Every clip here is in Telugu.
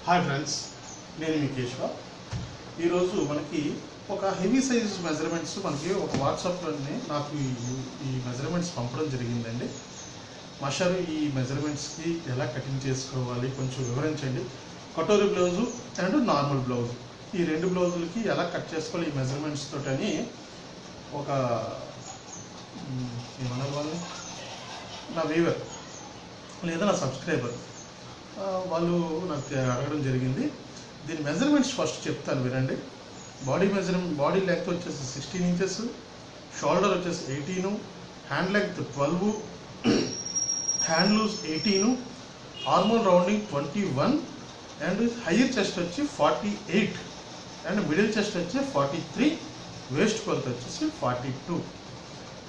హాయ్ ఫ్రెండ్స్, నేను మీ కేశవ. ఈరోజు మనకి ఒక హెవీ సైజ్ మెజర్మెంట్స్ మనకి ఒక వాట్సాప్లోనే నాకు ఈ మెజర్మెంట్స్ పంపడం జరిగిందండి. మాస్టర్, ఈ మెజర్మెంట్స్కి ఎలా కటింగ్ చేసుకోవాలి కొంచెం వివరించండి. Katori blouse and normal blouse, ఈ రెండు బ్లౌజులకి ఎలా కట్ చేసుకోవాలి ఈ మెజర్మెంట్స్ తోటని ఒక ఏమన్నా వాళ్ళు నా వ్యూవర్ లేదా నా సబ్స్క్రైబర్ వాళ్ళు నాకు అడగడం జరిగింది. దీని మెజర్మెంట్స్ ఫస్ట్ చెప్తాను వినండి. బాడీ లెంగ్త్ వచ్చేసి 16 ఇంచెస్, షోల్డర్ వచ్చేసి 18, hand length 12, hand loose 18, armhole rounding 21 and higher chest వచ్చి 48 అండ్ మిడిల్ చెస్ట్ వచ్చి 43, వేస్ట్ కొలత వచ్చేసి 42.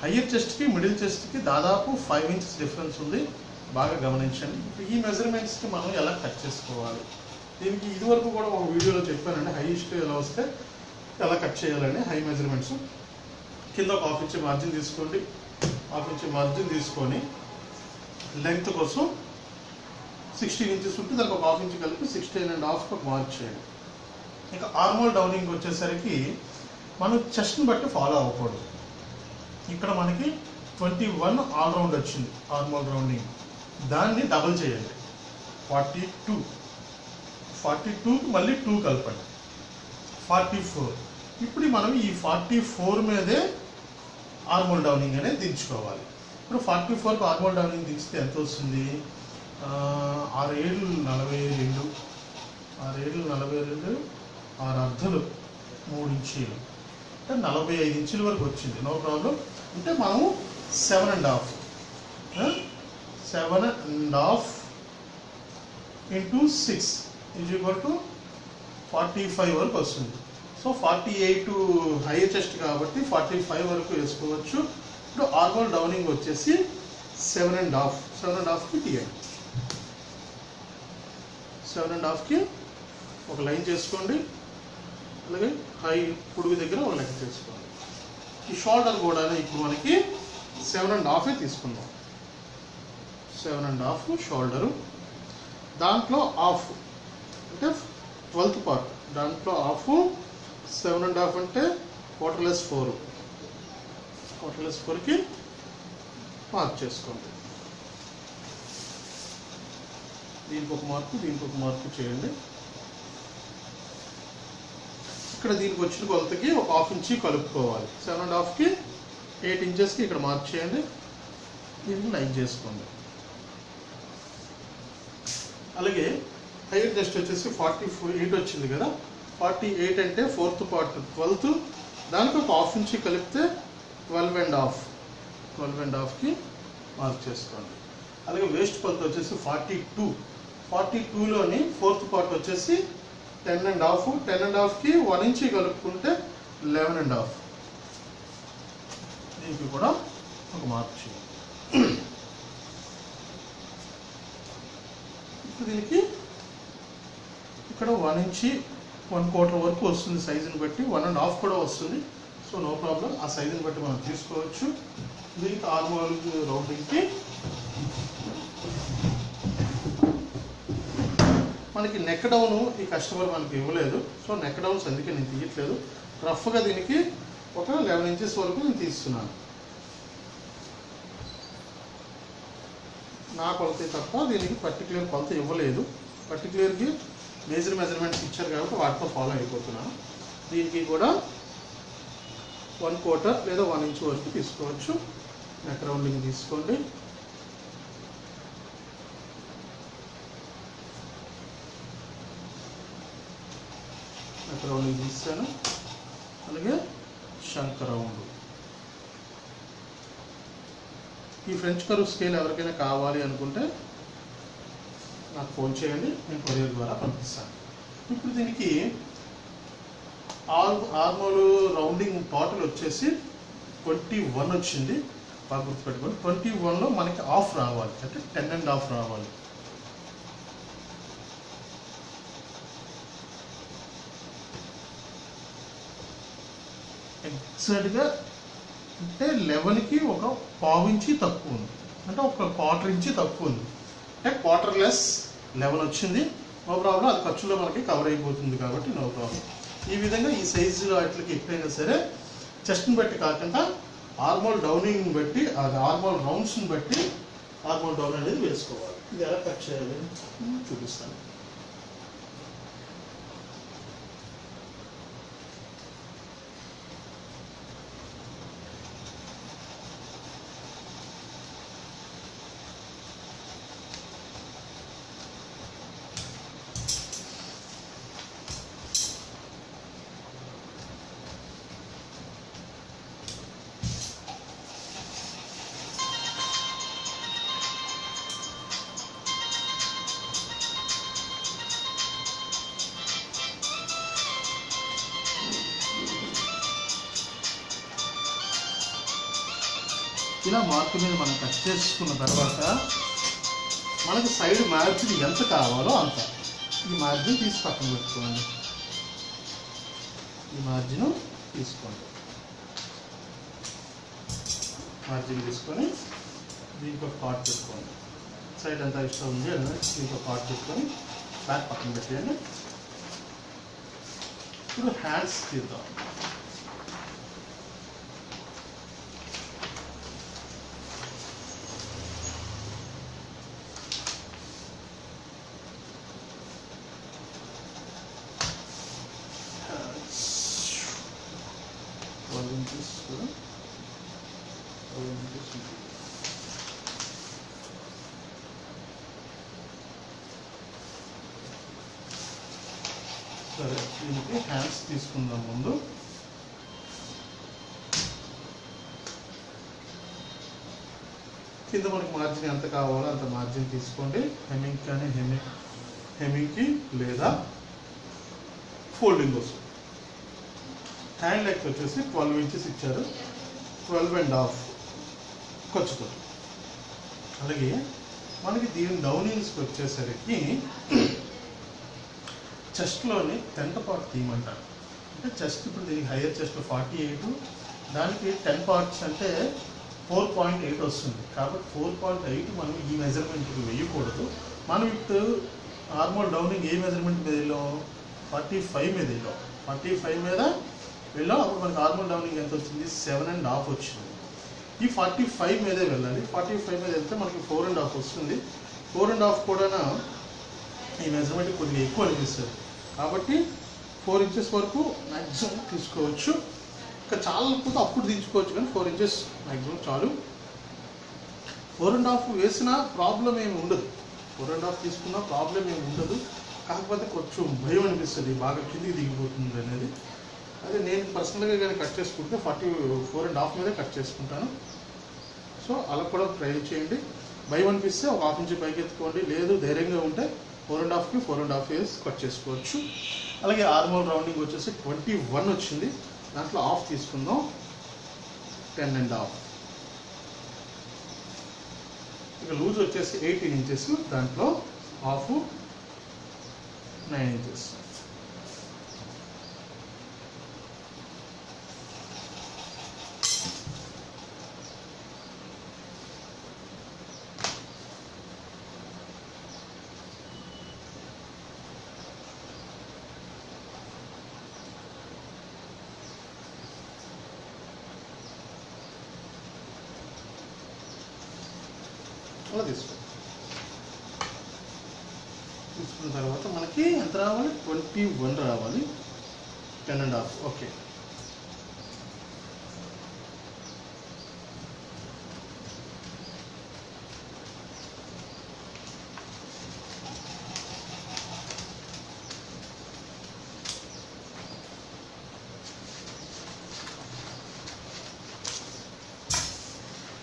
హైయర్ చెస్ట్కి మిడిల్ చెస్ట్కి దాదాపు 5 ఇంచెస్ డిఫరెన్స్ ఉంది, బాగా గమనించండి. ఈ మెజర్మెంట్స్కి మనం ఎలా కట్ చేసుకోవాలి, దీనికి ఇదివరకు కూడా ఒక వీడియోలో చెప్పానండి. హైయెస్ట్ ఎలా వస్తే ఎలా కట్ చేయాలని హై మెజర్మెంట్స్. కింద ఒక హాఫ్ ఇంచ్ మార్జిన్ తీసుకోండి. హాఫ్ ఇంచ్ మార్జిన్ తీసుకొని లెంగ్త్ కోసం 16 ఇంచెస్ ఉంటే దానికి ఒక హాఫ్ ఇంచ్ కలిపి 16.5 మార్క్ చేయండి. ఇంకా ఆర్మోల్ డౌనింగ్ వచ్చేసరికి మనం చెస్ట్ని బట్టి ఫాలో అవ్వకూడదు. ఇక్కడ మనకి 21 ఆల్ రౌండ్ వచ్చింది ఆర్మోల్ రౌండింగ్, దాన్ని డబుల్ చేయండి 42 మళ్ళీ 2 కలపండి 44. ఇప్పుడు మనం ఈ 44 మీదే ఆర్మోల్ డౌనింగ్ అనేది దించుకోవాలి. ఇప్పుడు 44కి ఆర్మోల్ డౌనింగ్ దించితే ఎంత వస్తుంది? 6 ఏళ్ళు 42, 6 ఏళ్ళు 42, 6 అర్ధలు 3 ఇంచీలు అంటే 45 ఇంచుల వరకు వచ్చింది. No problem. అంటే మనము 7.5 into 6 is equal to 45 వరకు వస్తుంది. సో 48 హైయర్ చెస్ట్ కాబట్టి 45 వరకు వేసుకోవచ్చు. ఇప్పుడు ఆర్మోల్ డౌనింగ్ వచ్చేసి 7.5కి తీయండి. 7.5కి ఒక లైన్ చేసుకోండి. అలాగే హై పొడుగు దగ్గర ఒక లెక్క చేసుకోండి. ఈ షోల్డర్ కూడా ఇప్పుడు మనకి 7.5 తీసుకుందాం. 7.5 షోల్డరు, దాంట్లో హాఫ్ అంటే 12th పార్ట్, దాంట్లో హాఫ్ 7.5 అంటే క్వార్టర్లెస్ 4కి మార్క్ చేసుకోండి. దీనికి ఒక మార్కు చేయండి. ఇక్కడ దీనికి వచ్చిన కొలతకి ఒక హాఫ్ ఇంచి కలుపుకోవాలి. 7.5కి 8 ఇంచెస్కి ఇక్కడ మార్క్ చేయండి. దీనికి లైన్ చేసుకోండి. అలాగే హైయర్ చెస్ట్ వచ్చేసి 48 వచ్చింది కదా, 48 అంటే 4th పార్ట్ 12th, దానికి ఒక హాఫ్ ఇంచి కలిపితే 12.5కి మార్క్ చేసుకోండి. అలాగే వేస్ట్ కొలత వచ్చేసి 42లోని 4th పార్ట్ వచ్చేసి 10.5కి 1 ఇంచి కలుపుకుంటే 11.5. దీనికి కూడా ఒక మార్క్ చేయండి. ఇప్పుడు దీనికి ఇక్కడ 1 ఇంచి 1/4 వరకు వస్తుంది సైజుని బట్టి, 1.5 కూడా వస్తుంది. సో నో ప్రాబ్లం, ఆ సైజుని బట్టి మనం తీసుకోవచ్చు. దీనికి ఆర్మోల్ రౌండింగ్కి మనకి నెక్ డౌన్ ఈ కస్టమర్ మనకి ఇవ్వలేదు. సో నెక్ డౌన్స్ అందుకే నేను తీయట్లేదు. రఫ్గా దీనికి ఒక 11 ఇంచెస్ వరకు నేను తీస్తున్నాను. నా కొలత తప్ప దీనికి పర్టికులర్ కొలత ఇవ్వలేదు. పర్టికులర్గా మేజర్ మెజర్మెంట్స్ ఇచ్చారు కాబట్టి వాటితో ఫాలో అయిపోతున్నాను. దీనికి కూడా 1/4 లేదా 1 ఇంచ్ వరకు తీసుకోవచ్చు. నెక్ రౌండింగ్ తీసుకోండి. నెక్ రౌండింగ్ తీస్తాను. అలాగే శంఖ రౌండ్. ఈ ఫ్రెంచ్ కర్వ్ స్కేల్ ఎవరికైనా కావాలి అనుకుంటే నాకు ఫోన్ చేయండి, నేను కొరియర్ ద్వారా పంపిస్తాను. ఇప్పుడు దీనికి ఆర్మోల్ రౌండింగ్ టోటల్ వచ్చేసి 21 వచ్చింది. బాగా గుర్తుపెట్టుకోండి. 21లో మనకి హాఫ్ రావాలి, అంటే 10.5 రావాలి. ఎగ్జాక్ట్గా అంటే 11కి ఒక పావు ఇంచి తక్కువ ఉంది, అంటే ఒక 1/4 ఇంచి తక్కువ ఉంది. అంటే క్వార్టర్లెస్ 11 వచ్చింది. నో ప్రాబ్లం, అది ఖర్చులో మనకి కవర్ అయిపోతుంది కాబట్టి నో ప్రాబ్లం. ఈ విధంగా ఈ సైజులో వాటికి ఎప్పుడైనా సరే చెస్ట్ని బట్టి కాకుండా ఆర్మోల్ డౌనింగ్ బట్టి, అది ఆర్మోల్ రౌండ్స్ని బట్టి ఆర్మోల్ డౌన్ అనేది వేసుకోవాలి. ఇది ఎలా కట్ చేయాలి చూపిస్తాను. ఇలా మార్క్ మీద మనం కట్ చేసుకున్న తర్వాత మనకి సైడ్ మార్జిన్ ఎంత కావాలో అంత, ఈ మార్జిన్ తీసి పక్కన పెట్టుకోండి. ఈ మార్జిన్ తీసుకోండి, మార్జిన్ తీసుకొని దీనికి ఒక పార్ట్ పెట్టుకోండి. సైడ్ ఎంత ఇష్టం ఉంది దీనికి ఒక పార్ట్ పెట్టుకొని బ్యాక్ పక్కన పెట్టేయండి. ఇప్పుడు హ్యాండ్స్ తీద్దాం. సరే, దీనికి హ్యాండ్స్ తీసుకుందాం. ముందు కింద మనకి మార్జిన్ ఎంత కావాలో అంత మార్జిన్ తీసుకోండి. హెమ్మింగ్ కానీ హెమ్మింగ్కి లేదా ఫోల్డింగ్ కోసం. హ్యాండ్ లెగ్ వచ్చేసి 12 ఇంచెస్ ఇచ్చారు, 12.5 ఖర్చుతో. అలాగే మనకి దీని డౌనింగ్స్కి వచ్చేసరికి చెస్ట్లోని 10th పార్ట్ తీయమంటారు. అంటే చెస్ట్ ఇప్పుడు దీనికి హైయర్ చెస్ట్ 48, దానికి 10 పార్ట్స్ అంటే 4.8 వస్తుంది. కాబట్టి 4.8 మనం ఈ మెజర్మెంట్కి వేయకూడదు. మనం ఇప్పుడు ఆర్మోల్ డౌనింగ్ ఏ మెజర్మెంట్ మీద వెళ్ళాం? 45 మీద వెళ్ళాం. 45 మీద వెళ్ళాం. అప్పుడు మనకి ఆర్మోల్ డౌనింగ్ ఎంత వచ్చింది? 7.5 వచ్చింది. ఈ 45 మీదే వెళ్ళాలి. 45 మీద వెళ్తే మనకి 4.5 వస్తుంది. 4.5 కూడా ఈ మెజర్మెంట్ కొద్దిగా ఎక్కువ అనిపిస్తుంది. కాబట్టి 4 ఇంచెస్ వరకు మ్యాక్సిమం తీసుకోవచ్చు. ఇంకా చాలా లేకపోతే అప్పుడు దించుకోవచ్చు, కానీ 4 ఇంచెస్ మ్యాక్సిమం చాలు. 4.5 వేసినా ప్రాబ్లం ఏమి ఉండదు. 4.5 తీసుకున్నా ప్రాబ్లం ఏమి ఉండదు. కాకపోతే కొంచెం భయం అనిపిస్తుంది, బాగా కిందికి దిగిపోతుంది అనేది. అదే నేను పర్సనల్గా కానీ కట్ చేసుకుంటే 4.5 మీదే కట్ చేసుకుంటాను. సో అలా కూడా ట్రై చేయండి. భయం అనిపిస్తే ఒక 1/2 ఇంచ్ పైకి ఎత్తుకోండి. లేదు ధైర్యంగా ఉంటే 4.5కి 4.5 ఇయర్స్ కట్ చేసుకోవచ్చు. అలాగే ఆర్మోల్ రౌండింగ్ వచ్చేసి 21 వచ్చింది. దాంట్లో హాఫ్ తీసుకుందాం, 10.5. ఇక లూజ్ వచ్చేసి 18 ఇంచెస్, దాంట్లో హాఫ్ 9 ఇంచెస్. అలా తీసుకున్న తర్వాత మనకి ఎంత రావాలి? 21 రావాలి. 10.5. ఓకే.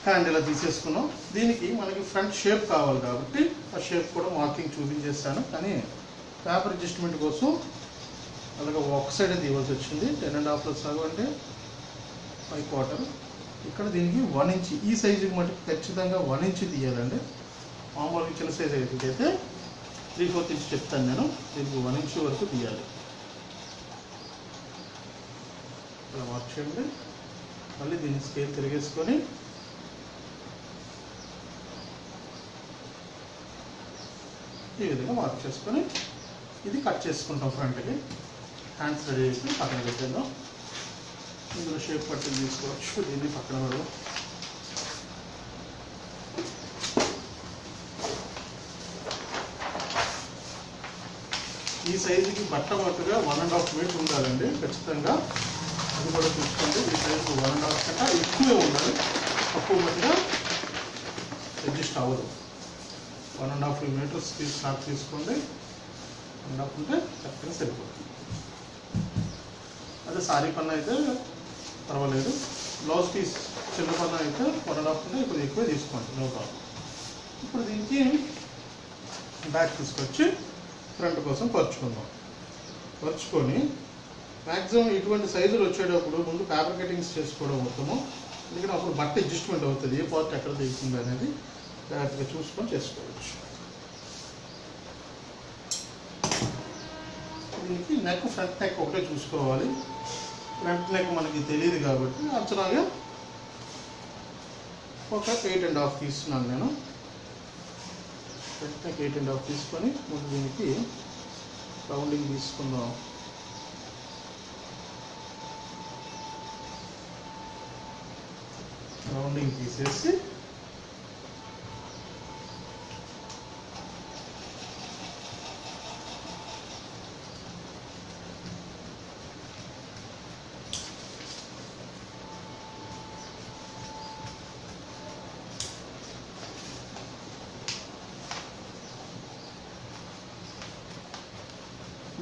హ్యాండ్ ఇలా తీసేసుకున్నాం. దీనికి మనకి ఫ్రంట్ షేప్ కావాలి కాబట్టి ఆ షేప్ కూడా మార్కింగ్ చూపించేస్తాను. కానీ పేపర్ అడ్జస్ట్మెంట్ కోసం అలాగే ఒక సైడ్ తీయవలసి వచ్చింది. 10.5 సగం అంటే 5/4. ఇక్కడ దీనికి 1 ఇంచ్, ఈ సైజుకి మటుకు ఖచ్చితంగా 1 ఇంచ్ తీయాలండి. మామూలుగా చిన్న సైజ్ అయితే 3/4 ఇంచ్ చెప్తాను నేను. దీనికి 1 ఇంచ్ వరకు తీయాలి. ఇలా మార్క్ చేయండి. మళ్ళీ దీన్ని స్కేల్ తిరిగేసుకొని ఈ విధంగా మార్క్ చేసుకొని ఇది కట్ చేసుకుంటాం ఫ్రంట్కి. హ్యాండ్స్ రెడీ చేసి పక్కన పెట్టేద్దాం. ఇందులో షేప్ పట్టింది తీసుకోవచ్చు. దీన్ని పక్కన పెడదాం. ఈ సైజుకి బట్ట మట్టుగా 1.5 మీటర్ ఉండాలండి ఖచ్చితంగా. అది కూడా చూసుకోండి. ఈ సైజు 1.5 కన్నా ఎక్కువే ఉండాలి. తక్కువ మట్టుగా అడ్జస్ట్ అవ్వదు. 1.5 మీటర్స్ క్లాత్ తీసుకోండి. 1.5 ఉంటే చక్కగా సరిపోతుంది. అదే సారీ పన్న అయితే పర్వాలేదు. బ్లౌజ్ పీస్ చిన్న పన్న అయితే 1.5 ఉంటే ఇప్పుడు ఎక్కువ తీసుకోండి, నో ప్రాబ్లం. ఇప్పుడు దీనికి బ్యాక్ తీసుకొచ్చి ఫ్రంట్ కోసం పరుచుకుందాం. పరుచుకొని మ్యాక్సిమం ఇటువంటి సైజులు వచ్చేటప్పుడు ముందు పేపర్ కటింగ్స్ చేసుకోవడం మొత్తము. ఎందుకంటే అప్పుడు బట్ట అడ్జస్ట్మెంట్ అవుతుంది, ఏ పార్ట్ ఎక్కడ తీస్తుంది అనేది జాగ్రత్తగా చూసుకొని చేసుకోవచ్చు. దీనికి నెక్, ఫ్రంట్ నెక్ ఒకటే చూసుకోవాలి. ఫ్రంట్ నెక్ మనకి తెలియదు కాబట్టి అచ్చలాగా ఒక 8.5 తీసుకున్నాను నేను. ఫ్రంట్ నెక్ 8.5 తీసుకొని ముందు దీనికి రౌండింగ్ తీసుకుందాం. రౌండింగ్ తీసేసి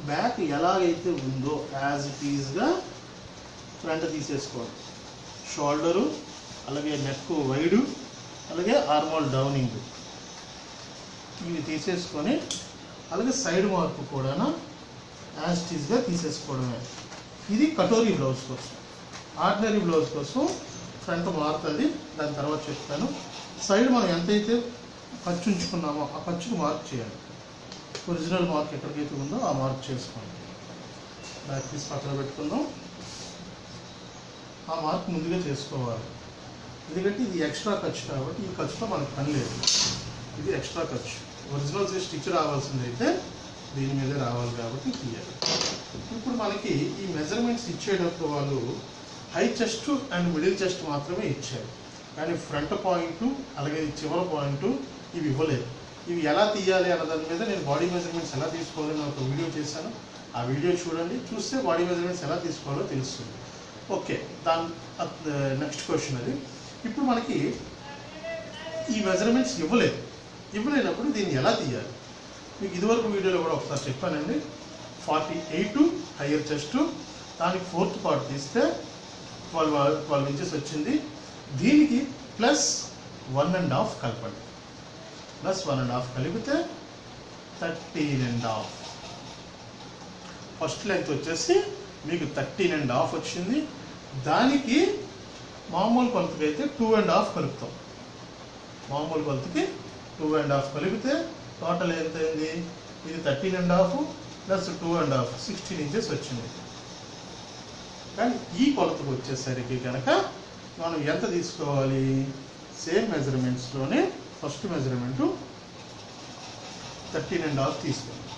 బ్యాక్ ఎలాగైతే ఉందో యాజ్ ఇట్ ఈజ్గా ఫ్రంట్ తీసేసుకోవాలి. షోల్డరు, అలాగే నెక్ వైడు, అలాగే ఆర్మోల్ డౌనింగ్ ఇవి తీసేసుకొని, అలాగే సైడ్ మార్పు కూడా యాజ్ ఇట్ ఈజ్గా తీసేసుకోవడమే. ఇది కటోరీ బ్లౌజ్ కోసం. ఆర్డినరీ బ్లౌజ్ కోసం ఫ్రంట్ మారుతుంది, దాని తర్వాత చెప్తాను. సైడ్ మనం ఎంతైతే ఖర్చు ఉంచుకున్నామో ఆ ఖర్చుకు మార్క్ చేయాలి. ఒరిజినల్ మార్క్ ఎక్కడికైతే ఉందో ఆ మార్క్ చేసుకోండి. బ్యాక్ పీస్ పక్కన పెట్టుకుందాం. ఆ మార్క్ ముందుగా చేసుకోవాలి. ఎందుకంటే ఇది ఎక్స్ట్రా ఖర్చు కాబట్టి ఈ ఖర్చుతో మనకు పని లేదు. ఇది ఎక్స్ట్రా ఖర్చు. ఒరిజినల్ స్టిచ్ రావాల్సింది అయితే దీని మీదే రావాలి కాబట్టి తీయాలి. ఇప్పుడు మనకి ఈ మెజర్మెంట్స్ ఇచ్చేటప్పుడు వాళ్ళు high chest and middle chest మాత్రమే ఇచ్చారు, కానీ ఫ్రంట్ పాయింట్ అలాగే చివరి పాయింట్ ఇవి ఇవ్వలేదు. ఇవి ఎలా తీయాలి అన్న దాని మీద నేను బాడీ మెజర్మెంట్స్ ఎలా తీసుకోవాలని ఒక వీడియో చేశాను. ఆ వీడియో చూడండి, చూస్తే బాడీ మెజర్మెంట్స్ ఎలా తీసుకోవాలో తెలుస్తుంది. ఓకే, దాని నెక్స్ట్ క్వశ్చన్ అది. ఇప్పుడు మనకి ఈ మెజర్మెంట్స్ ఇవ్వలేనప్పుడు దీన్ని ఎలా తీయాలి? మీకు ఇదివరకు వీడియోలో కూడా ఒకసారి చెప్పానండి. 48 హయ్యర్ చెస్ట్, దానికి 4th పార్ట్ తీస్తే 12 ఇంచెస్ వచ్చింది. దీనికి ప్లస్ 1.5 కలపండి. ప్లస్ 1.5 కలిపితే 13.5. ఫస్ట్ లెంత్ వచ్చేసి మీకు 13.5 వచ్చింది. దానికి మామూలు కొలతకి అయితే 2.5 కలుపుతాం. మామూలు కొలతకి 2.5 కలిపితే టోటల్ ఎంత అయింది? ఇది 13.5 ప్లస్ 2.5 16 ఇంచెస్ వచ్చింది. కానీ ఈ కొలతకు వచ్చేసరికి కనుక మనం ఎంత తీసుకోవాలి? సేమ్ మెజర్మెంట్స్లోనే ఫస్ట్ మెజర్మెంటు 13.5 తీసుకోండి.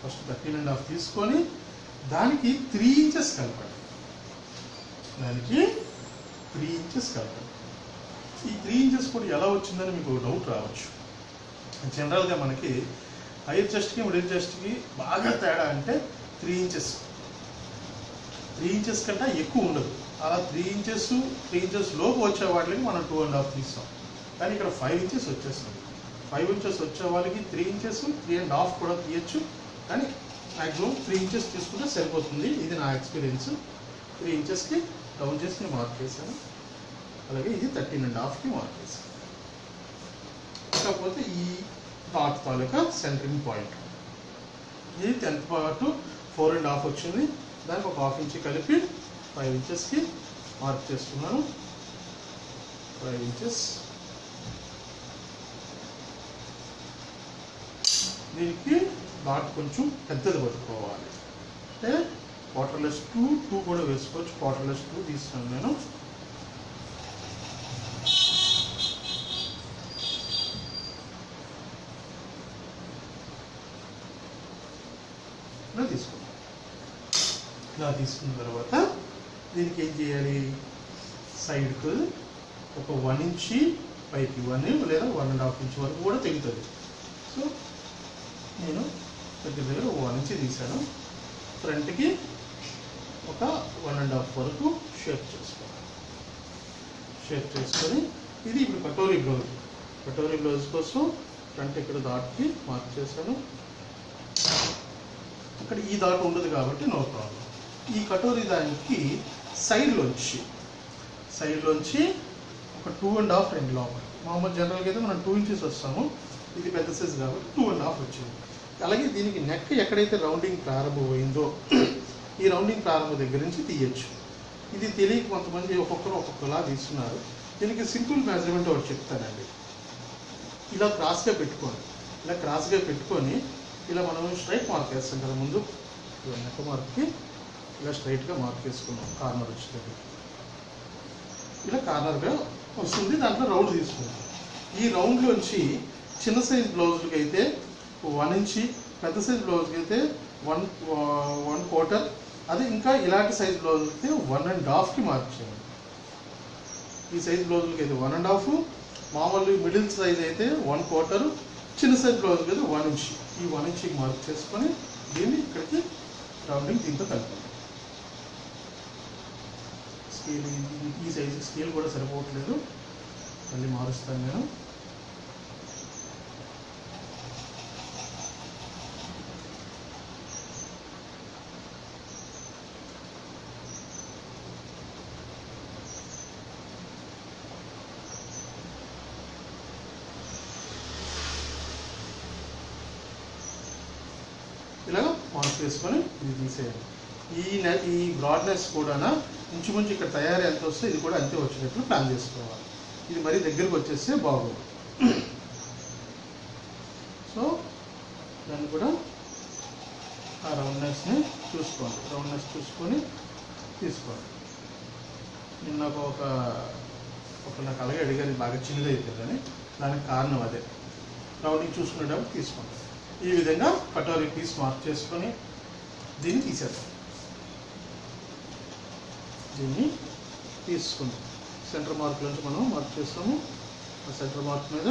ఫస్ట్ 13.5 తీసుకొని దానికి 3 ఇంచెస్ కలపండి. దానికి 3 ఇంచెస్ కలపండి. ఈ 3 ఇంచెస్ కూడా ఎలా వచ్చిందని మీకు డౌట్ రావచ్చు. జనరల్గా మనకి హైయర్ చెస్ట్కి మిడిల్ చెస్ట్కి బాగా తేడా అంటే 3 ఇంచెస్. 3 ఇంచెస్ కంటే ఎక్కువ ఉండదు. అలా 3 ఇంచెస్ లోపు వచ్చే వాటికి మనం 2.5 తీస్తాం. కానీ ఇక్కడ 5 ఇంచెస్ వచ్చేస్తుంది. 5 ఇంచెస్ వచ్చే వాళ్ళకి 3 ఇంచెస్ 3.5 కూడా తీయచ్చు. కానీ మ్యాక్సిమం 3 ఇంచెస్ తీసుకుంటే సరిపోతుంది. ఇది నా ఎక్స్పీరియన్స్. 3 ఇంచెస్కి డౌన్ చేసి నేను మార్క్ చేశాను. అలాగే ఇది 13.5కి మార్క్ చేశాను. కాకపోతే ఈ డాట్ తాలూకా సెంటరింగ్ పాయింట్ ఇది 10th పార్ట్ 4.5 వచ్చింది. దానికి ఒక 1/2 ఇంచ్ కలిపి 5 ఇంచెస్కి మార్క్ చేసుకున్నాను. 5 ఇంచెస్. దీనికి డాట్ కొంచెం పెద్దది పట్టుకోవాలి. అంటే క్వార్టర్లెస్ 2 కూడా వేసుకోవచ్చు. క్వార్టర్లెస్ 2 తీసుకున్నాను నేను. ఇలా తీసుకుంటాం. ఇలా తీసుకున్న తర్వాత దీనికి ఏం చేయాలి, సైడ్కు ఒక 1 ఇంచ్ పైకి 1 లేదా 1.5 ఇంచ్ వరకు కూడా తెగుతుంది. సో నేను దగ్గర 1 ఇంచ్ తీసాను. ఫ్రంట్కి ఒక 1.5 వరకు షేప్ చేసుకోవాలి. షేప్ చేసుకొని ఇది ఇప్పుడు కటోరీ బ్లౌజ్ కోసం ఫ్రంట్ ఇక్కడ డాట్కి మార్క్ చేశాను. ఇక్కడ ఈ డాట్ ఉండదు కాబట్టి నో ప్రాబ్లం. ఈ కటోరీ దానికి సైడ్లోంచి ఒక 2.5 రెండు లోపల. మామూలు జనరల్గా అయితే మనం 2 ఇంచెస్ వస్తాము, ఇది పెద్ద సైజ్ కాబట్టి 2.5 వచ్చింది. అలాగే దీనికి నెక్ ఎక్కడైతే రౌండింగ్ ప్రారంభమైందో ఈ రౌండింగ్ ప్రారంభం దగ్గర నుంచి తీయచ్చు. ఇది తెలియక కొంతమంది ఒక్కొక్కరు ఒక్కొక్కలా తీస్తున్నారు. దీనికి సింపుల్ మెజర్మెంట్ ఒకటి చెప్తానండి. ఇలా క్రాస్గా పెట్టుకొని ఇలా మనం స్ట్రైట్ మార్క్ వేస్తాం కదా, ముందు నెక్ మార్క్కి ఇలా స్ట్రైట్గా మార్క్ వేసుకున్నాం. కార్నర్ వచ్చేటప్పుడు ఇలా కార్నర్గా వస్తుంది, దాంట్లో రౌండ్ తీసుకుంటాం. ఈ రౌండ్లోంచి చిన్న సైజ్ బ్లౌజులకి అయితే 1 ఇంచ్, పెద్ద సైజ్ బ్లౌజ్కి అయితే 1/4, అది ఇంకా ఇలాంటి సైజ్ బ్లౌజులకి అయితే 1.5కి మార్క్ చేయండి. ఈ సైజ్ బ్లౌజులకి అయితే 1.5, మామూలు మిడిల్ సైజ్ అయితే 1/4, చిన్న సైజ్ బ్లౌజ్కి అయితే 1 ఇంచ్. ఈ 1 ఇంచ్కి మార్క్ చేసుకొని దీన్ని ఇక్కడికి రౌండింగ్ దీంతో కలుపుకోండి. స్కేల్ ఈ సైజు స్కేల్ కూడా సరిపోవట్లేదు, మళ్ళీ మారుస్తాను నేను. ఇలా మార్క్ చేసుకొని ఇది తీసేయాలి. ఈ బ్రాడ్నెస్ కూడా ఇంచుమించు ఇక్కడ తయారీ ఎంత వస్తే ఇది కూడా అంతే వచ్చేటట్లు ప్లాన్ చేసుకోవాలి. ఇది మరీ దగ్గరకు వచ్చేస్తే బాగుంది. సో దాన్ని కూడా ఆ రౌండ్నెస్ని చూసుకొని తీసుకోండి. నేను నాకు నాకు అలాగే అడిగారు, బాగా చిన్నది అయిపోతుందని. దానికి కారణం అదే, రౌండింగ్ చూసుకునేటప్పుడు తీసుకోండి. ఈ విధంగా కటోరీ పీస్ మార్క్ చేసుకొని దీన్ని తీసేద్దాం. దీన్ని తీసుకుందాం. సెంటర్ మార్క్ నుంచి మనం మార్క్ చేస్తాము. ఆ సెంటర్ మార్క్ మీద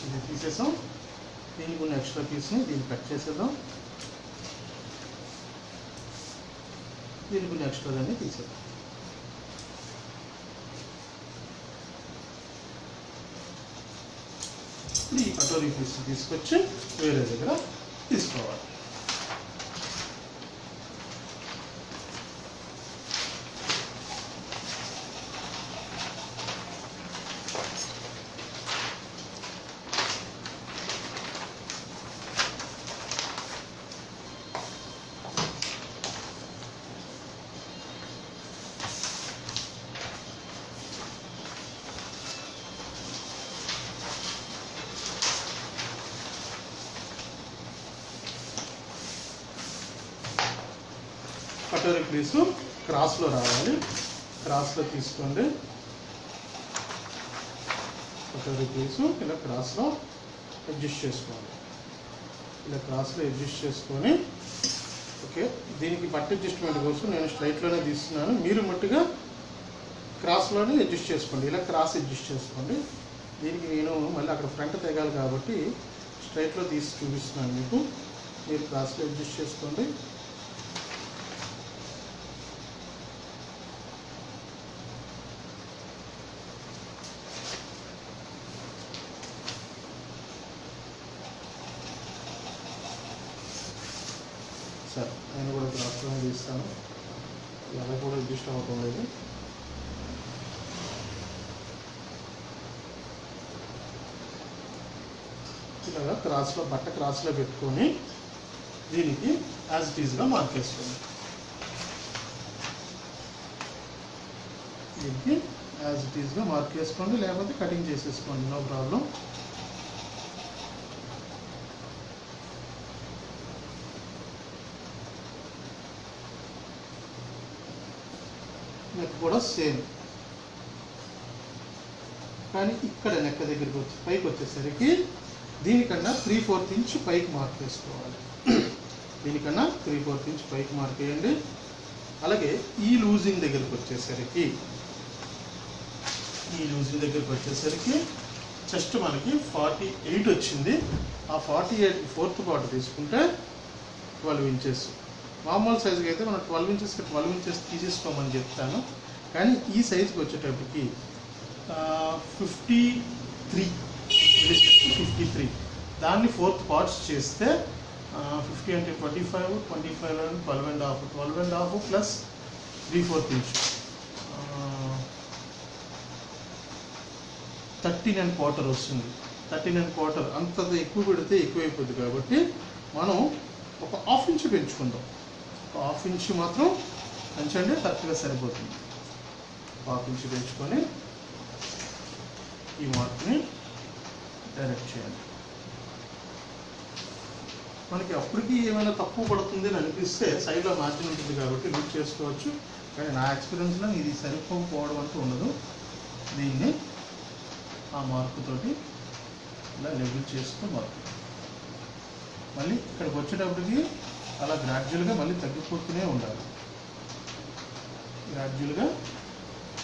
ఇది తీసేసాం. దీనికి ఉన్న ఎక్స్ట్రా పీస్ని దీన్ని కట్ చేసేద్దాం. దీనికి ఉన్న ఎక్స్ట్రా దాన్ని తీసేద్దాం. ఈ కటోరీ పీస్ తీసుకొచ్చి వేరే దగ్గర తీసుకోవాలి. కటోరీ పీసు క్రాస్లో రావాలి. క్రాస్లో తీసుకోండి. కటోరీ పీసు ఇలా క్రాస్లో అడ్జస్ట్ చేసుకోండి. ఇలా క్రాస్లో అడ్జస్ట్ చేసుకొని, ఓకే, దీనికి బట్ అడ్జస్ట్మెంట్ కోసం నేను స్ట్రైట్లోనే తీస్తున్నాను. మీరు మట్టుగా క్రాస్లోనే అడ్జస్ట్ చేసుకోండి. ఇలా క్రాస్ అడ్జస్ట్ చేసుకోండి. దీనికి నేను మళ్ళీ అక్కడ ఫ్రంట్ తెగాలి కాబట్టి స్ట్రైట్లో తీసి చూపిస్తున్నాను మీకు. మీరు క్రాస్లో అడ్జస్ట్ చేసుకోండి. సార్ నేను కూడా క్రాస్లోనే తీస్తాను. ఎలా కూడా అడ్జస్ట్ అవ్వటం లేదు. ఇలాగా క్రాస్లో బట్ట క్రాస్లో పెట్టుకొని దీనికి యాజ్ ఇట్ ఈజ్గా మార్క్ చేసుకోండి. దీనికి యాజ్ ఇట్ ఈజ్గా మార్క్ చేసుకోండి, లేకపోతే కటింగ్ చేసేసుకోండి, నో ప్రాబ్లం. నెక్ కూడా సేమ్ కానీ ఇక్కడ నెక్క దగ్గరికి వచ్చి పైకి వచ్చేసరికి దీనికన్నా 3/4 ఇంచ్ పైకి మార్క్ వేసుకోవాలి. దీనికన్నా 3/4 ఇంచ్ పైకి మార్క్ వేయండి. అలాగే ఈ లూజింగ్ దగ్గరికి వచ్చేసరికి చెస్ట్ మనకి 48 వచ్చింది. ఆ 48 4th పార్ట్ తీసుకుంటే 12 ఇంచెస్. మామూలు సైజుకి అయితే మనం 12 ఇంచెస్కి 12 ఇంచెస్ తీసేసుకోమని చెప్తాను. కానీ ఈ సైజుకి వచ్చేటప్పటికి 53 దాన్ని 4th పార్ట్స్ చేస్తే 50 అంటే 25 and 12.5 ప్లస్ 3/4 ఇంచ్ 13.25 వస్తుంది. 13.25 అంత ఎక్కువ పెడితే ఎక్కువైపోద్ది కాబట్టి మనం ఒక 1/2 ఇంచ్ పెంచుకుందాం. ఒక 1/2 ఇంచ్ మాత్రం పెంచండి, కరెక్ట్గా సరిపోతుంది. 1/2 ఇంచ్ పెంచుకొని ఈ మార్క్ని డైరెక్ట్ చేయాలి. మనకి అప్పటికి ఏమైనా తక్కువ పడుతుంది అని అనిపిస్తే సైడ్లో మార్జిన్ ఉంటుంది కాబట్టి లూజ్ చేసుకోవచ్చు. కానీ నా ఎక్స్పీరియన్స్లో ఇది సరిపోకపోవడం అంటూ ఉండదు. దీన్ని ఆ మార్కుతోటి ఇలా లెవెల్ చేస్తూ మార్కు మళ్ళీ ఇక్కడికి వచ్చేటప్పటికి అలా గ్రాడ్యువల్గా మళ్ళీ తగ్గిపోతూనే ఉండాలి.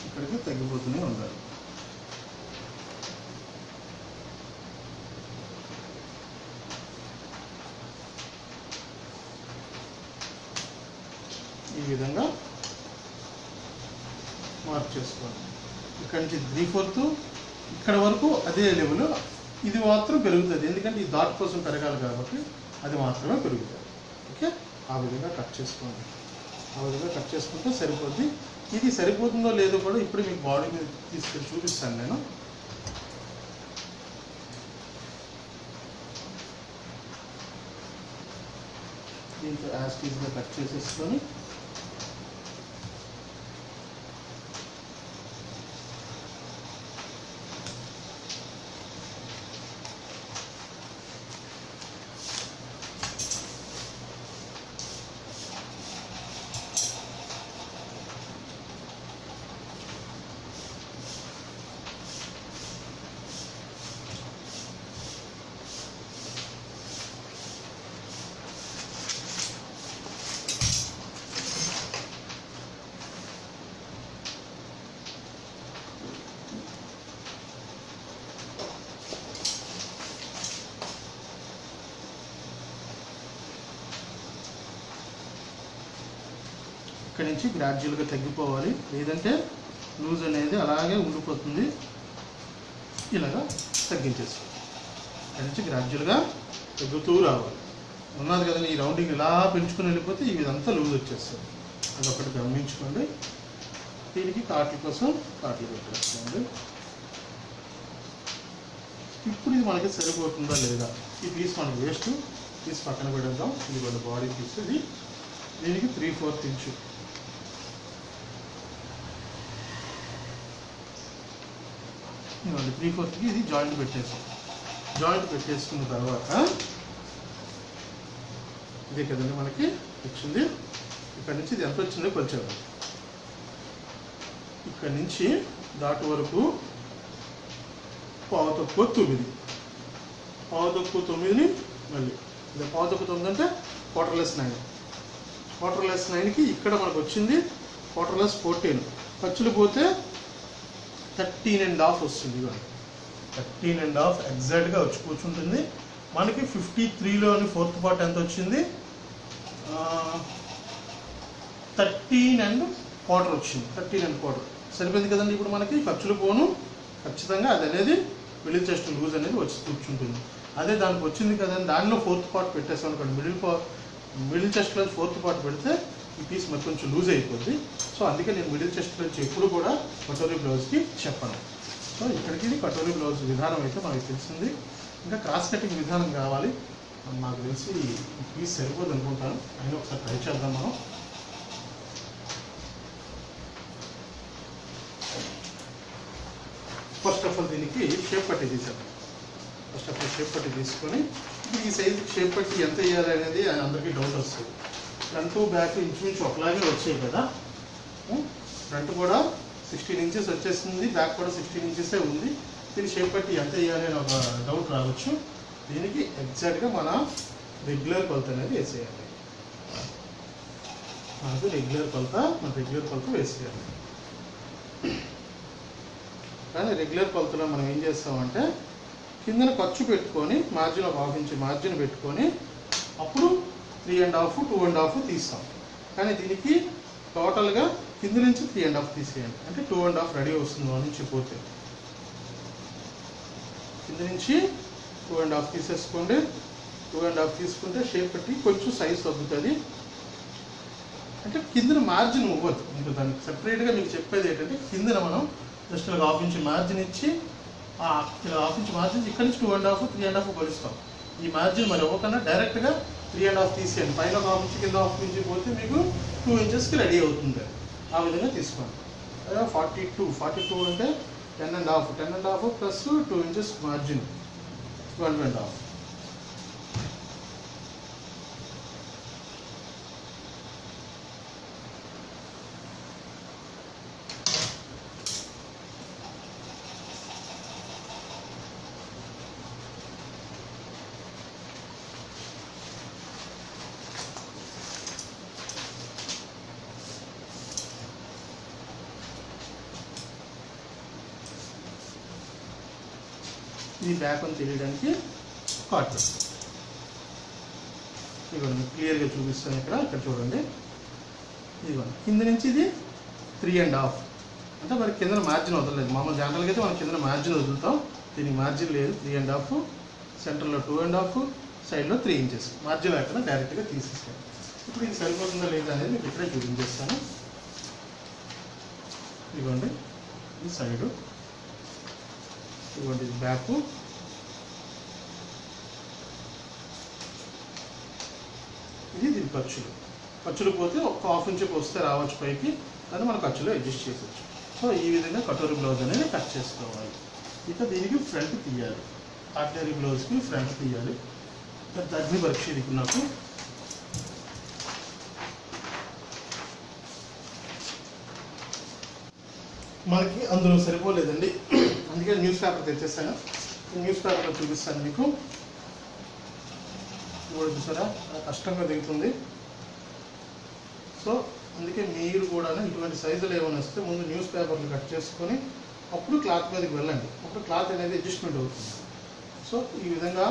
ఇక్కడికి తగ్గిపోతూనే ఉండాలి. ఈ విధంగా మార్క్ చేసుకోవాలి. ఇక్కడ నుంచి 3/4 ఇక్కడ వరకు అదే లెవెల్. ఇది మాత్రం పెరుగుతుంది, ఎందుకంటే ఈ డాట్ కోసం పెరగాలి కాబట్టి అది మాత్రమే పెరుగుతుంది. ఓకే, ఆ విధంగా కట్ చేసుకోండి. ఆ విధంగా కట్ చేసుకుంటే సరిపోద్ది. ఇది సరిపోతుందో లేదో కూడా ఇప్పుడు మీకు బాడీ మీద తీసుకెళ్ళి చూపిస్తాను నేను. దీంతో యాస్టీజ్గా కట్ చేసేసుకొని ఇక్కడ నుంచి గ్రాడ్యువల్గా తగ్గిపోవాలి, లేదంటే లూజ్ అనేది అలాగే ఉండిపోతుంది. ఇలాగా తగ్గించేసుకోవాలి. ఇక్కడ నుంచి గ్రాడ్యువల్గా తగ్గుతూ రావాలి. ఉన్నది కదండి, ఈ రౌండింగ్ ఇలా పెంచుకుని వెళ్ళిపోతే ఈ విధంతా లూజ్ వచ్చేస్తుంది. అదొకటి గమనించుకోండి. దీనికి కాట్ల కోసం కాట్లు పెట్టేసుకోండి. ఇప్పుడు ఇది మనకి సరిపోతుందా లేదా? ఈ పీస్ మనకి వేస్ట్, పీస్ పక్కన పెడదాం. ఇది వాళ్ళ బాడీ పీస్. ఇది దీనికి 3/4 ఇంచు. ఇవ్వండి 3/4కి ఇది జాయింట్ పెట్టేసాం. జాయింట్ పెట్టేసుకున్న తర్వాత ఇదే కదండి మనకి వచ్చింది. ఇక్కడ నుంచి ఇది ఎంత వచ్చిందో కొంచెం ఇక్కడ నుంచి దాటి వరకు 9:15. 9:15ని మళ్ళీ ఇది 9:15 అంటే క్వార్టర్లెస్ 9. క్వార్టర్లెస్ 9కి ఇక్కడ మనకు వచ్చింది క్వార్టర్లెస్ 14. ఖర్చులు పోతే 13.5 వస్తుంది. 13.5 ఎగ్జాక్ట్గా వచ్చి కూర్చుంటుంది. మనకి 53లోని 4th పార్ట్ ఎంత వచ్చింది? 13.25 వచ్చింది. 13.25 సరిపోయింది కదండి. ఇప్పుడు మనకి ఖర్చులు పోను ఖచ్చితంగా అది అనేది మిడిల్ చెస్ట్ లూజ్ అనేది వచ్చి కూర్చుంటుంది. అదే దానికి వచ్చింది కదండి, దానిలో 4th పార్ట్ పెట్టేసాం అనుకోండి, మిడిల్ చెస్ట్లో 4th పార్ట్ పెడితే ఈ పీస్ మరి కొంచెం లూజ్ అయిపోద్ది. సో అందుకే నేను మిడిల్ చెస్ట్ నుంచి ఎప్పుడు కూడా కటోరీ బ్లౌజ్కి చెప్పను. సో ఇక్కడికి కటోరీ బ్లౌజ్ విధానం అయితే మనకి తెలిసింది. ఇంకా క్రాస్ కటింగ్ విధానం కావాలి. నాకు తెలిసి ఈ పీస్ సరిపోదు అనుకుంటాను. అయినా ఒకసారి ట్రై చేద్దాం మనం. ఫస్ట్ ఆఫ్ ఆల్ దీనికి షేప్ పట్టి తీసేద్దాం. ఫస్ట్ ఆఫ్ ఆల్ షేప్ పట్టి తీసుకొని ఈ సైజ్ షేప్ పట్టి ఎంత వేయాలి అనేది అందరికీ డౌట్ వస్తుంది. ఫ్రంట్ బ్యాక్ ఇంచుమించు ఒకలాగే వచ్చాయి కదా. ఫ్రంట్ కూడా 16 ఇంచెస్ వచ్చేసింది, బ్యాక్ కూడా 16 ఇంచెసే ఉంది. దీని షేప్ బట్టి ఎంత వేయాలి అని ఒక డౌట్ రావచ్చు. దీనికి ఎగ్జాక్ట్గా మన రెగ్యులర్ కొలత అనేది వేసేయాలి. మనకు రెగ్యులర్ కొలత వేసేయాలి. కానీ రెగ్యులర్ కొలతలో మనం ఏం చేస్తామంటే కిందన ఖర్చు పెట్టుకొని మార్జిన్ ఒక 1/2 ఇంచ్ మార్జిన్ పెట్టుకొని అప్పుడు 3.5, 2.5 తీస్తాం. కానీ దీనికి టోటల్గా కింద నుంచి 3.5 తీసేయండి. అంటే 2.5 రెడీ వస్తుంది నుంచి పోతే. కింద నుంచి 2.5 తీసేసుకోండి. 2.5 తీసుకుంటే షేప్ పెట్టి కొంచెం సైజ్ తగ్గుతుంది. అంటే కిందన మార్జిన్ ఇవ్వదు. మీకు దానికి సెపరేట్గా మీకు చెప్పేది ఏంటంటే కిందన మనం జస్ట్ 1/2 ఇంచ్ మార్జిన్ ఇచ్చి 1/2 ఇంచ్ మార్జిన్ ఇక్కడ నుంచి 2.5, 3.5 కొలుస్తాం. ఈ మార్జిన్ మరి ఇవ్వకన్నా డైరెక్ట్గా 3.5 తీసేయండి. పైన 1/2 ఇంచ్ కింద 1/2 ఇంచ్ పోతే మీకు 2 ఇంచెస్కి రెడీ అవుతుంది. ఆ విధంగా తీసుకోండి. అదే 42 అంటే 10.5 ప్లస్ 2 ఇంచెస్ మార్జిన్ 12.5. ఇది బ్యాక్ అని తెలియడానికి కాట్ ఇదిగోండి క్లియర్గా చూపిస్తాను. ఇక్కడ చూడండి. ఇదిగోండి కింద నుంచి ఇది 3.5 అంటే మరి కింద మార్జిన్ వదలలేదు. మామూలు జనరల్గా అయితే మనం కింద మార్జిన్ వదులుతాం. దీనికి మార్జిన్ లేదు. 3.5, సెంటర్లో 2.5, సైడ్లో 3 ఇంచెస్ మార్జిన్ లేకుండా డైరెక్ట్గా తీసేస్తాను. ఇప్పుడు ఇది సరిపోతుందా లేదా అనేది మీకు ఇక్కడే చూపించేస్తాను. ఇదిగోండి ఈ సైడు, ఇదిగోండి ఇది బ్యాక్, ఇది దీని ఖర్చులు పోతే ఒక 1/2 ఇంచ్ వస్తే రావచ్చు పైకి. దాన్ని మన ఖర్చులో అడ్జస్ట్ చేసవచ్చు. సో ఈ విధంగా కటోరీ బ్లౌజ్ అనేది కట్ చేసుకోవాలి. ఇక దీనికి ఫ్రంట్ తీయాలి. ఆర్డినరీ బ్లౌజ్కి ఫ్రంట్ తీయాలి. అగ్ని పరీక్ష ఇది నాకు మనకి అందులో సరిపోలేదండి. అందుకే న్యూస్ పేపర్ తెచ్చేస్తాను. న్యూస్ పేపర్లో చూపిస్తాను మీకు. కూడా చూసారా కష్టంగా దిగుతుంది. సో అందుకే మీరు కూడా ఇటువంటి సైజులు ఏమైనా వస్తే ముందు న్యూస్ పేపర్లు కట్ చేసుకొని అప్పుడు క్లాత్ మీదకి వెళ్ళండి. అప్పుడు క్లాత్ అనేది అడ్జస్ట్మెంట్ అవుతుంది. సో ఈ విధంగా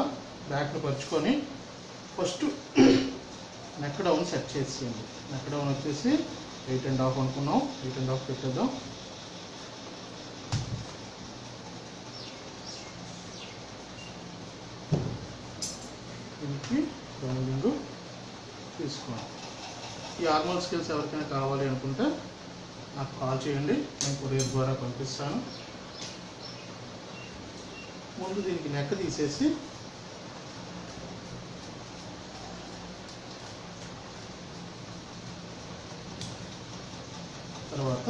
బ్యాక్ను పరుచుకొని ఫస్ట్ నెక్ డౌన్ సెట్ చేసేయండి. నెక్ డౌన్ వచ్చేసి 8.5 అనుకున్నాం. 8.5 పెట్టేద్దాం. దీనికి రౌండింగ్ తీసుకోండి. ఈ ఆర్మల్ స్కేల్స్ ఎవరికైనా కావాలి అనుకుంటే నాకు కాల్ చేయండి. నేను కొరియర్ ద్వారా పంపిస్తాను. ముందు దీనికి నెక్ తీసేసి తర్వాత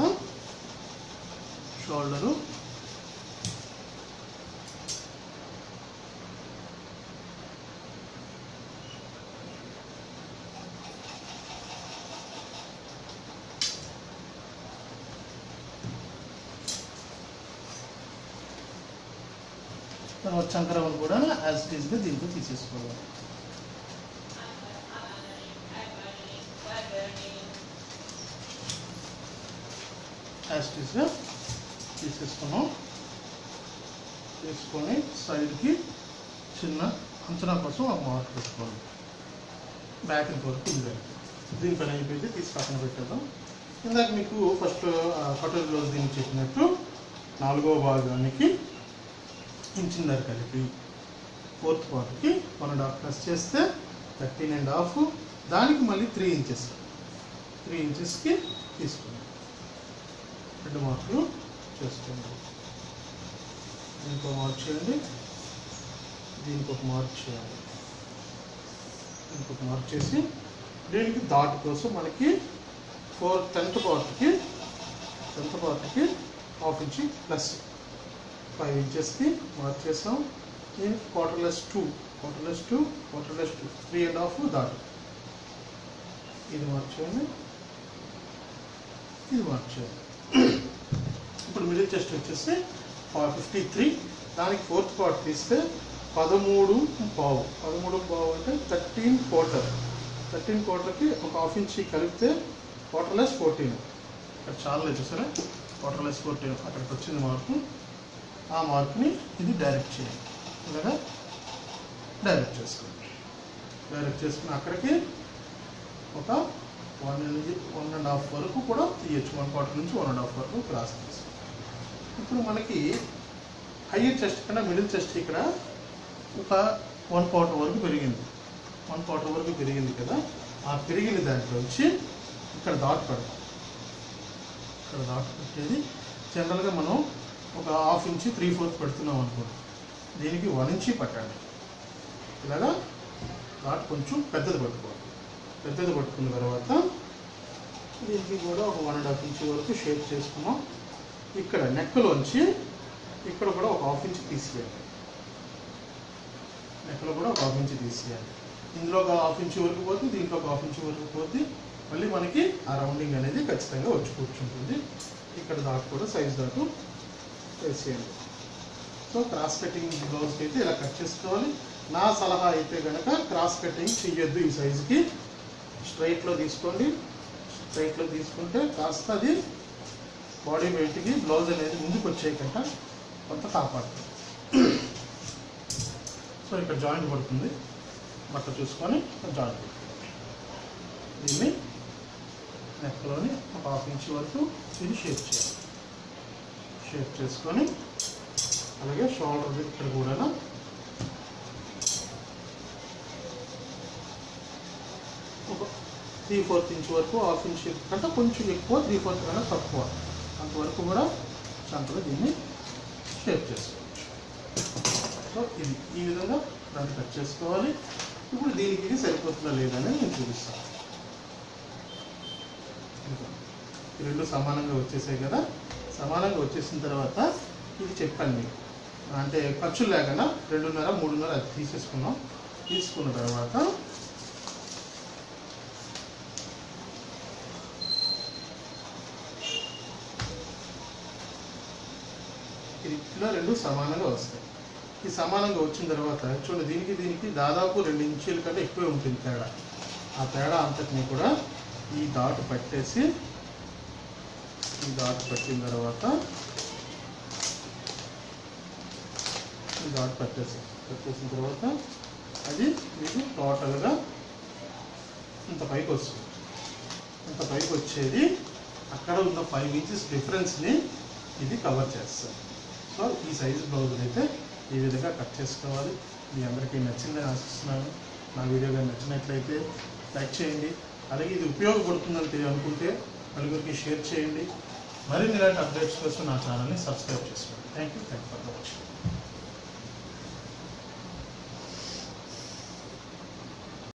షోల్డరు, తర్వాత చంకరవన్ కూడా యాజ్ ఇట్ ఈస్గా దీంతో తీసేసుకోవాలి. యాజ్ ఇట్ ఈస్గా తీసేసుకున్నాం. తీసుకొని సైడ్కి చిన్న అంచనా కోసం ఒక మార్క్ పెట్టుకోవాలి. బ్యాక్ వరకు ఉంది. దీని పని అయిపోయింది. తీసి పక్కన పెట్టేద్దాం. ఇందాక మీకు ఫస్ట్ కటోరీ బ్లౌజ్ దీనికి చెప్పినట్టు 4వ భాగానికి ఇంచున్నర కలిపి 4th పార్ట్కి 1.5 ప్లస్ చేస్తే 13.5. దానికి మళ్ళీ 3 ఇంచెస్ 3 ఇంచెస్కి తీసుకోండి. 2 మార్కులు చేసుకోండి. దీనికి ఒక మార్క్ చేయండి. దీనికి ఒక మార్క్ చేయాలి. దీనికి ఒక మార్క్ చేసి దీనికి డాట్ కోసం మనకి 10th పార్ట్కి 1/2 ఇంచ్ ప్లస్ 5 ఇంచెస్కి మార్క్ చేస్తాం. దీనికి quarter-less 2 3.5 డాట్. ఇది మార్క్ చేయండి. ఇది మార్క్ చేయండి. ఇప్పుడు మిడిల్ చెస్ట్ వచ్చేసి 53 దానికి 4th పార్ట్ తీస్తే 13.5. 13.5 అంటే 13/4. 13/4కి ఒక ½ ఇంచి కలిపితే (14) ఇక్కడ చాలా చూసారా, (14) అక్కడికి వచ్చింది మార్కు. ఆ మార్కుని ఇది డైరెక్ట్ చేయండి, ఇలాగా డైరెక్ట్ చేసుకోండి. డైరెక్ట్ చేసుకుని అక్కడికి ఒక 1.5 వరకు కూడా తీయచ్చు. 1/4 నుంచి 1.5 వరకు క్రాస్ తీసుకోండి. ఇప్పుడు మనకి హయ్యర్ చెస్ట్ కన్నా మిడిల్ చెస్ట్ ఇక్కడ ఒక 1/4 వరకు పెరిగింది. 1/4 వరకు పెరిగింది కదా, ఆ పెరిగిన దాంట్లోంచి ఇక్కడ డాట్ పెడతాం. ఇక్కడ డాట్ పెట్టేది జనరల్గా మనం ఒక ½ ఇంచి 3/4 పెడుతున్నాం అనుకోండి, దీనికి 1 ఇంచి పట్టండి. ఇలాగా డాట్ కొంచెం పెద్దది పట్టుకోవాలి. పెద్దది పట్టుకున్న తర్వాత దీనికి కూడా ఒక 1.5 ఇంచి వరకు షేప్ చేసుకున్నాం. ఇక్కడ నెక్లోంచి ఇక్కడ కూడా ఒక ½ ఇంచి తీసేయాలి. నెక్లో కూడా ఒక ½ ఇంచి తీసేయాలి. ఇందులో ఒక ½ ఇంచి వరకు పోతే, దీంట్లో ఒక ½ ఇంచి వరకు పోతే మళ్ళీ మనకి ఆ రౌండింగ్ అనేది ఖచ్చితంగా వచ్చి కూర్చుంటుంది. ఇక్కడ దాకా కూడా సైజ్ దాకా వేసేయండి. సో క్రాస్ కటింగ్ బ్లౌజ్కి అయితే ఇలా కట్ చేసుకోవాలి. నా సలహా అయితే కనుక క్రాస్ కటింగ్ చెయ్యొద్దు. ఈ సైజుకి స్ట్రైట్లో తీసుకోండి. స్ట్రైట్లో తీసుకుంటే కాస్త అది బాడీ వెయిట్కి బ్లౌజ్ అనేది ముందుకు వచ్చేయకుండా కొంత కాపాడుతుంది. సో ఇక్కడ జాయింట్ పడుతుంది, బట్ట చూసుకొని జాయింట్ పడుతుంది. దీన్ని నెక్లోని ఒక ½ ఇంచి వరకు ఇది షేప్ చేయాలి. షేప్ చేసుకొని అలాగే షోల్డర్ ఇక్కడ కూడా ఒక 3/4 ఇంచ్ వరకు, ½ ఇంచ్ కంటే కొంచెం ఎక్కువ, 3/4 కన్నా తక్కువ అంతవరకు కూడా చంకలో దీన్ని షేప్ చేసుకోవచ్చు. సో ఇది ఈ విధంగా దాన్ని కట్ చేసుకోవాలి. ఇప్పుడు దీనికి ఇది సరిపోతుందా లేదని నేను చూపిస్తాను. ఈ రెండు సమానంగా వచ్చేసాయి కదా. సమానంగా వచ్చేసిన తర్వాత ఇది చెప్పండి మీకు, అంటే ఖర్చులు లేకుండా 2.5, 3.5 అది తీసేసుకున్నాం. తీసుకున్న తర్వాత ఇలా రెండు సమానంగా వస్తాయి. ఈ సమానంగా వచ్చిన తర్వాత చూడండి, దీనికి దీనికి దాదాపు 2 ఇంచీల కంటే ఎక్కువే ఉంటుంది తేడా. ఆ తేడా అంతటినీ కూడా ఈ డాట్ పట్టేసి, ఈ డాట్ పట్టిన తర్వాత ఈ డాట్ పట్టేసిన తర్వాత అది మీకు టోటల్గా ఇంత పైకి వస్తుంది. ఇంత పైకి వచ్చేది అక్కడ ఉన్న 5 ఇంచెస్ డిఫరెన్స్ని ఇది కవర్ చేస్తుంది. సో ఈ సైజు బ్లౌజ్ అయితే ఈ విధంగా కట్ చేసుకోవాలి. మీ అందరికీ నచ్చిందని ఆశిస్తున్నాను. నా వీడియో కానీ నచ్చినట్లయితే లైక్ చేయండి. అలాగే ఇది ఉపయోగపడుతుందని అనుకుంటే నలుగురికి షేర్ చేయండి. మరిన్ని ఇలాంటి అప్డేట్స్ కోసం నా ఛానల్ని సబ్స్క్రైబ్ చేసుకోండి. Thank you for watching.